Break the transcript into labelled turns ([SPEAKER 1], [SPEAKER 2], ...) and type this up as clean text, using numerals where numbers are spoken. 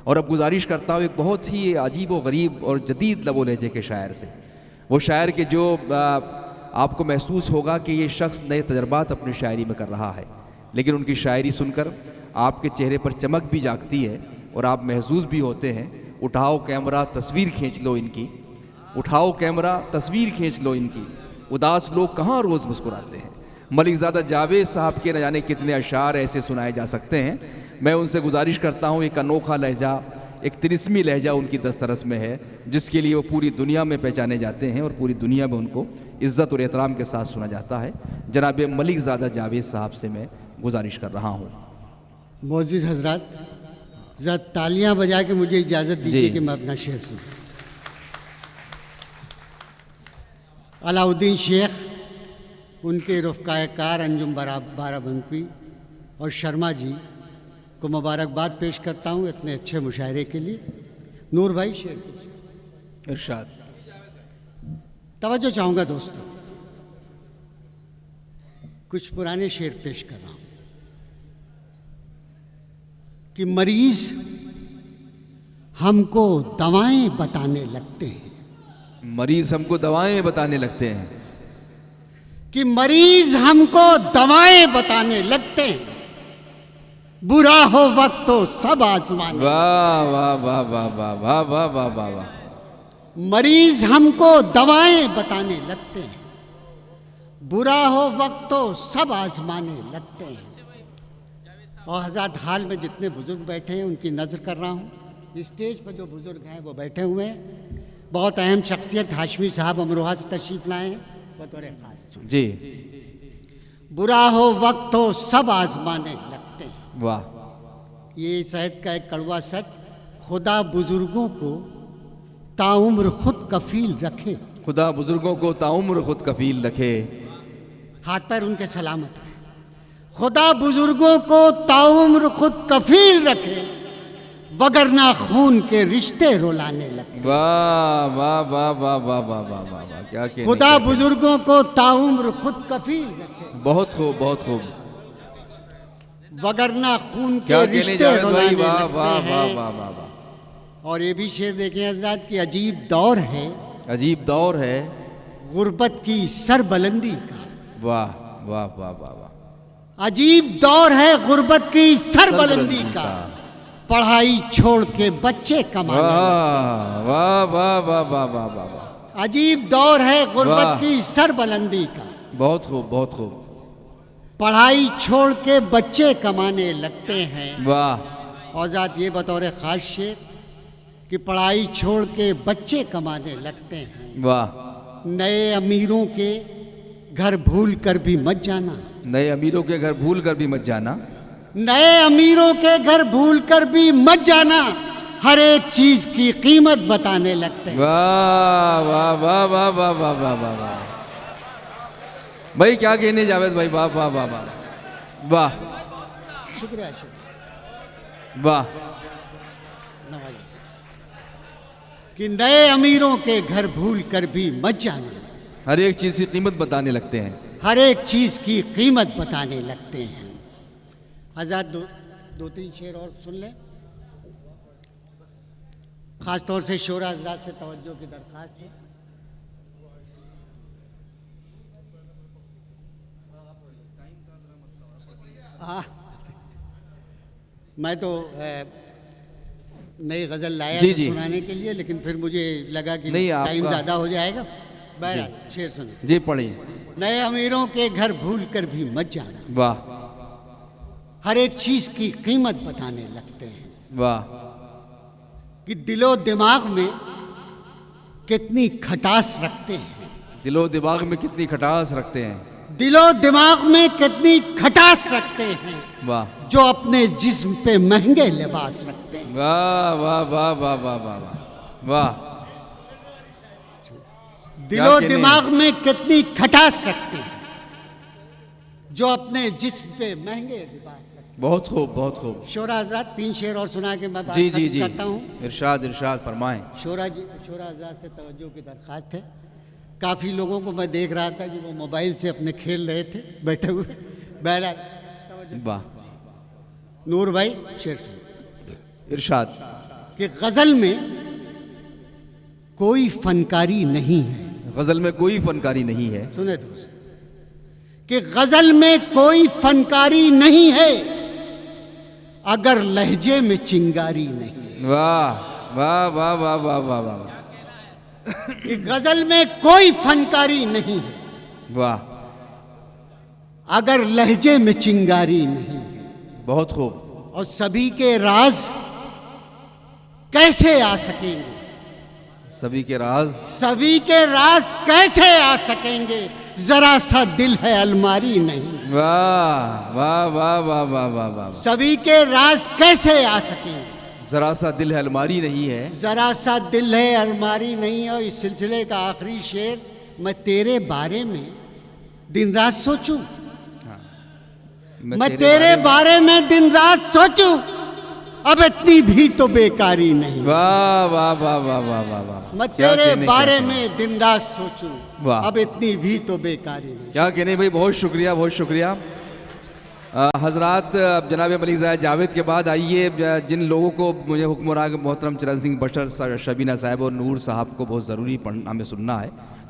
[SPEAKER 1] और अब गुजारिश करता हूँ एक बहुत ही अजीब व गरीब और जदीद लबो लहजे के शायर से, वो शायर के जो आपको महसूस होगा कि ये शख्स नए तजर्बात अपनी शायरी में कर रहा है, लेकिन उनकी शायरी सुनकर आपके चेहरे पर चमक भी जागती है और आप महसूस भी होते हैं। उठाओ कैमरा तस्वीर खींच लो इनकी, उठाओ कैमरा तस्वीर खींच लो इनकी, उदास लोग कहाँ रोज़ मुस्कुराते हैं। मलिकज़ादा जावेद साहब के न जाने कितने अशार ऐसे सुनाए जा सकते हैं। मैं उनसे गुजारिश करता हूँ, एक अनोखा लहजा, एक तिलिस्मी लहजा उनकी दस्तरस में है, जिसके लिए वो पूरी दुनिया में पहचाने जाते हैं और पूरी दुनिया में उनको इज़्ज़त और एहतराम के साथ सुना जाता है। जनाब मलिकज़ादा जावेद साहब से मैं गुजारिश कर रहा हूँ।
[SPEAKER 2] मोअज़्ज़िज़ हज़रात, ज़रा तालियां बजा के मुझे इजाज़त दीजिए कि मैं अपना शेर सुनूं। अलाउद्दीन शेख, उनके रफ़क़ाए कार अंजुम बाराबंकी और शर्मा जी को मुबारकबाद पेश करता हूँ इतने अच्छे मुशायरे के लिए। नूर भाई शेर
[SPEAKER 1] इरशाद।
[SPEAKER 2] तवज्जो चाहूँगा दोस्तों, कुछ पुराने शेर पेश कर रहा हूँ कि मरीज़ हमको दवाएं बताने लगते हैं,
[SPEAKER 1] मरीज़ हमको दवाएं बताने लगते हैं,
[SPEAKER 2] कि मरीज़ हमको दवाएं बताने लगते हैं, बुरा हो वक्त तो सब आजमाने।
[SPEAKER 1] वाह वाह वाह वाह वाह वाह वाह वाह वाह वाह।
[SPEAKER 2] मरीज़ हमको दवाएं बताने लगते हैं, बुरा हो वक्त तो सब आजमाने लगते हैं। और हज़रत हाल में जितने बुज़ुर्ग बैठे हैं उनकी नज़र कर रहा हूँ। स्टेज पर जो बुज़ुर्ग हैं वो बैठे हुए हैं। बहुत अहम शख्सियत हाशमी साहब अमरोहा से तशरीफ़ लाए हैं बतौर ख़ास
[SPEAKER 1] जी।
[SPEAKER 2] बुरा हो वक्त तो सब आजमाने लगते हैं।
[SPEAKER 1] वाह।
[SPEAKER 2] ये साहित्य का एक कड़वा सच, खुदा बुज़ुर्गों को ताउम्र खुद कफ़ील रखे,
[SPEAKER 1] खुदा बुजुर्गों को ताउम्र खुद कफील रखे,
[SPEAKER 2] हाथ पैर उनके सलामत रहे। खुदा बुजुर्गों को ताउम्र खुद कफील रखे, वगरना खून के रिश्ते रुलाने लगते।
[SPEAKER 1] वाह वाह वाह वाह वाह वाह वाह वाह वाह, क्या कहने।
[SPEAKER 2] खुदा बुजुर्गों को ताउम्र खुद कफील रखे,
[SPEAKER 1] बहुत खूब बहुत खूब,
[SPEAKER 2] वगरना खून
[SPEAKER 1] क्या
[SPEAKER 2] के
[SPEAKER 1] कहने
[SPEAKER 2] रिश्ते
[SPEAKER 1] जावेद भाई।
[SPEAKER 2] रुलाने
[SPEAKER 1] वाह
[SPEAKER 2] लगते
[SPEAKER 1] वाह वाह
[SPEAKER 2] हैं।
[SPEAKER 1] वाह वाह वाह।
[SPEAKER 2] और ये भी शेर देखें हज़रात कि अजीब दौर है,
[SPEAKER 1] अजीब दौर है
[SPEAKER 2] गुर्बत की सरबलंदी का।
[SPEAKER 1] वाह वाह वाह वाह वाह।
[SPEAKER 2] अजीब दौर है गुर्बत की सरबलंदी का, पढ़ाई छोड़ के बच्चे कमाने।
[SPEAKER 1] वाह वाह वाह वाह वाह वाह वाह वाह।
[SPEAKER 2] अजीब दौर है गुर्बत
[SPEAKER 1] वाह।
[SPEAKER 2] की सरबलंदी का,
[SPEAKER 1] बहुत खूब बहुत खूब।
[SPEAKER 2] पढ़ाई छोड़ के बच्चे कमाने लगते हैं।
[SPEAKER 1] वाह।
[SPEAKER 2] और ज़ात ये बतौर ख़ास शेर कि पढ़ाई छोड़ के बच्चे कमाने लगते हैं।
[SPEAKER 1] वाह।
[SPEAKER 2] नए अमीरों के घर भूल कर भी मत जाना,
[SPEAKER 1] नए अमीरों के घर भूल कर भी मत जाना,
[SPEAKER 2] नए अमीरों के घर भूल कर भी मत जाना, हर एक चीज की कीमत बताने लगते हैं।
[SPEAKER 1] वाह वाह वाह वाह वाह वाह वाह वाह वाह भाई, क्या कहने जावेद भाई। वाह वाह वाह वाह वाह।
[SPEAKER 2] शुक्रिया
[SPEAKER 1] वाह।
[SPEAKER 2] कि नए अमीरों के घर भूल कर भी मत जाना,
[SPEAKER 1] हर एक चीज़ की कीमत बताने लगते हैं,
[SPEAKER 2] हर एक चीज की कीमत बताने लगते हैं। आजाद दो तीन शेर और सुन लें, खास तौर से शोरा हजरात से तवज्जो की दरख्वास्त है। मैं तो नई गज़ल लाया
[SPEAKER 1] जी,
[SPEAKER 2] था
[SPEAKER 1] जी।
[SPEAKER 2] सुनाने के लिए, लेकिन फिर मुझे लगा कि
[SPEAKER 1] नहीं,
[SPEAKER 2] टाइम
[SPEAKER 1] आपका-
[SPEAKER 2] ज़्यादा हो जाएगा। बहरहाल शेर सुनिए।
[SPEAKER 1] जी पढ़िए।
[SPEAKER 2] नए अमीरों के घर भूल कर भी मत जाना,
[SPEAKER 1] वाह
[SPEAKER 2] हर एक चीज़ की कीमत बताने लगते हैं।
[SPEAKER 1] वाह।
[SPEAKER 2] कि दिलो दिमाग में कितनी खटास रखते हैं,
[SPEAKER 1] दिलो दिमाग में कितनी खटास रखते हैं।
[SPEAKER 2] दिलो दिमाग में कितनी खटास रखते हैं,
[SPEAKER 1] वाह
[SPEAKER 2] जो अपने जिस्म पे महंगे लिबास रखते हैं।
[SPEAKER 1] वाह वाह वाह वाह वाह वाह वाह वाह।
[SPEAKER 2] दिलो
[SPEAKER 1] कहने
[SPEAKER 2] दिमाग में कितनी खटास रखते हैं, जो अपने जिस्म पे महंगे लिबास रखते हैं।
[SPEAKER 1] बहुत खूब बहुत खूब।
[SPEAKER 2] शोरा हजरात तीन शेर और सुना के मैं बात
[SPEAKER 1] जी जी
[SPEAKER 2] खत्म
[SPEAKER 1] जी,
[SPEAKER 2] करता हूँ।
[SPEAKER 1] इरशाद इरशाद फरमाएं।
[SPEAKER 2] शोरा हजरात से तवज्जो की दरख्वास्त है। काफ़ी लोगों को मैं देख रहा था कि वो मोबाइल से अपने खेल रहे थे बैठे हुए। बहरहाल
[SPEAKER 1] वाह।
[SPEAKER 2] नूर भाई शेर से
[SPEAKER 1] इरशाद।
[SPEAKER 2] कि गजल में कोई फनकारी नहीं है।
[SPEAKER 1] गजल में कोई फनकारी नहीं है।
[SPEAKER 2] सुने दोस्त, कि गजल में कोई फनकारी नहीं है अगर लहजे में चिंगारी नहीं।
[SPEAKER 1] वाह वाह वाह वाह वाह वाह वाह,
[SPEAKER 2] कि गजल में कोई फनकारी नहीं है
[SPEAKER 1] वाह,
[SPEAKER 2] अगर लहजे में चिंगारी नहीं है।
[SPEAKER 1] बहुत खूब।
[SPEAKER 2] और सभी के राज कैसे आ सकेंगे,
[SPEAKER 1] सभी के राज,
[SPEAKER 2] सभी के राज कैसे आ सकेंगे, जरा सा दिल है अलमारी नहीं।
[SPEAKER 1] वाह वाह वाह वाह वाह वाह वाह,
[SPEAKER 2] सभी के राज कैसे आ सकेंगे,
[SPEAKER 1] जरा सा दिल है अलमारी नहीं है।
[SPEAKER 2] जरा सा दिल है अलमारी नहीं। और इस सिलसिले का आखिरी शेर, मैं तेरे बारे में दिन रात सोचूं, मैं तेरे बारे में दिन रात सोचूं, अब इतनी भी तो बेकारी नहीं।
[SPEAKER 1] वाह वाह वाह वाह वाह वाह वाह,
[SPEAKER 2] मैं
[SPEAKER 1] क्या
[SPEAKER 2] तेरे
[SPEAKER 1] कहने,
[SPEAKER 2] बारे
[SPEAKER 1] क्या
[SPEAKER 2] में दिन रात सोचूं,
[SPEAKER 1] वाह।
[SPEAKER 2] अब इतनी भी तो बेकारी नहीं।
[SPEAKER 1] क्या कहने भाई, बहुत शुक्रिया बहुत शुक्रिया। हजरात, जनाब मलिक ज़ाहिद जावेद के बाद आइए जिन लोगों को मुझे हुक्मरान मोहतरम चरण सिंह बशर, शबीना साहब और नूर साहब को बहुत ज़रूरी पढ़ना, हमें सुनना है।